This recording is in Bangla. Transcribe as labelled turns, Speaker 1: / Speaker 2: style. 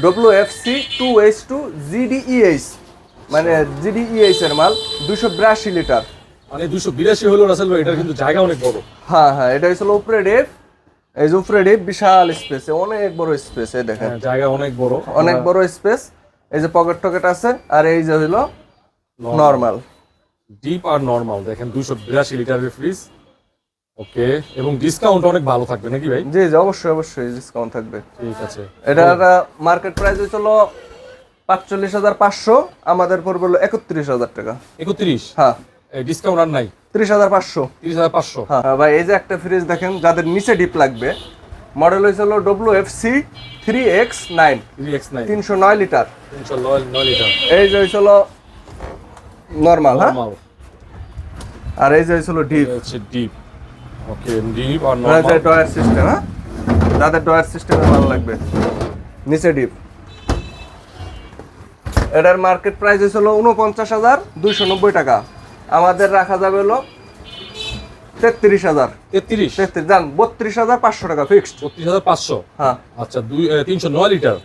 Speaker 1: WFC 2H2 GDEH, মানে GDEH এর মাল, 282 লিটার।
Speaker 2: মানে 282 হলো রাসেল ভাই, এটা কিন্তু জায়গা অনেক বড়।
Speaker 1: হ্যাঁ হ্যাঁ, এটা হচ্ছে উপরে ডিপ, এই যে উপরে ডিপ বিশাল স্পেস, অনেক বড় স্পেস, এই দেখেন
Speaker 2: হ্যাঁ, জায়গা অনেক বড়,
Speaker 1: অনেক বড় স্পেস। এই যে পকেট টকেট আছে, আর এই যে হলো নরমাল
Speaker 2: ডিপ আর নরমাল। দেখেন 282 লিটারের ফ্রিজ। ওকে, এবং ডিসকাউন্ট অনেক ভালো থাকবে নাকি ভাই?
Speaker 1: জি জি, অবশ্যই অবশ্যই ডিসকাউন্ট থাকবে।
Speaker 2: ঠিক আছে।
Speaker 1: এটার মার্কেট প্রাইস হচ্ছিল 45,500, আমাদের পড়বে হলো 31,000 টাকা।
Speaker 2: 31?
Speaker 1: হ্যাঁ,
Speaker 2: ডিসকাউন্ট আর নাই?
Speaker 1: 30,500।
Speaker 2: 30,500।
Speaker 1: হ্যাঁ ভাই, এই যে একটা ফ্রিজ দেখেন, যাদের নিচে ডিপ লাগবে, মডেল হয়েছিল WFC 3X9,
Speaker 2: 3X9,
Speaker 1: 309 litre.
Speaker 2: 309 litre.
Speaker 1: এই যে হয়েছিল নরমাল, হ্যাঁ,
Speaker 2: নরমাল।
Speaker 1: আর এই যে হয়েছিল ডিপ।
Speaker 2: হচ্ছে ডিপ। ওকে, ডিপ আর
Speaker 1: নরমাল
Speaker 2: নরমাল।
Speaker 1: ডয়ার সিস্টেম, হ্যাঁ, যাদের ডয়ার সিস্টেমে ভালো লাগবে, নিচে ডিপ। এটার মার্কেট প্রাইস হয়েছিল 49,290 টাকা, আমাদের রাখা যাবে হলো 33,000।
Speaker 2: 33?
Speaker 1: 33 জান, 32,500 টাকা ফিক্সড।
Speaker 2: 32,500।
Speaker 1: হ্যাঁ
Speaker 2: আচ্ছা, 309 লিটার।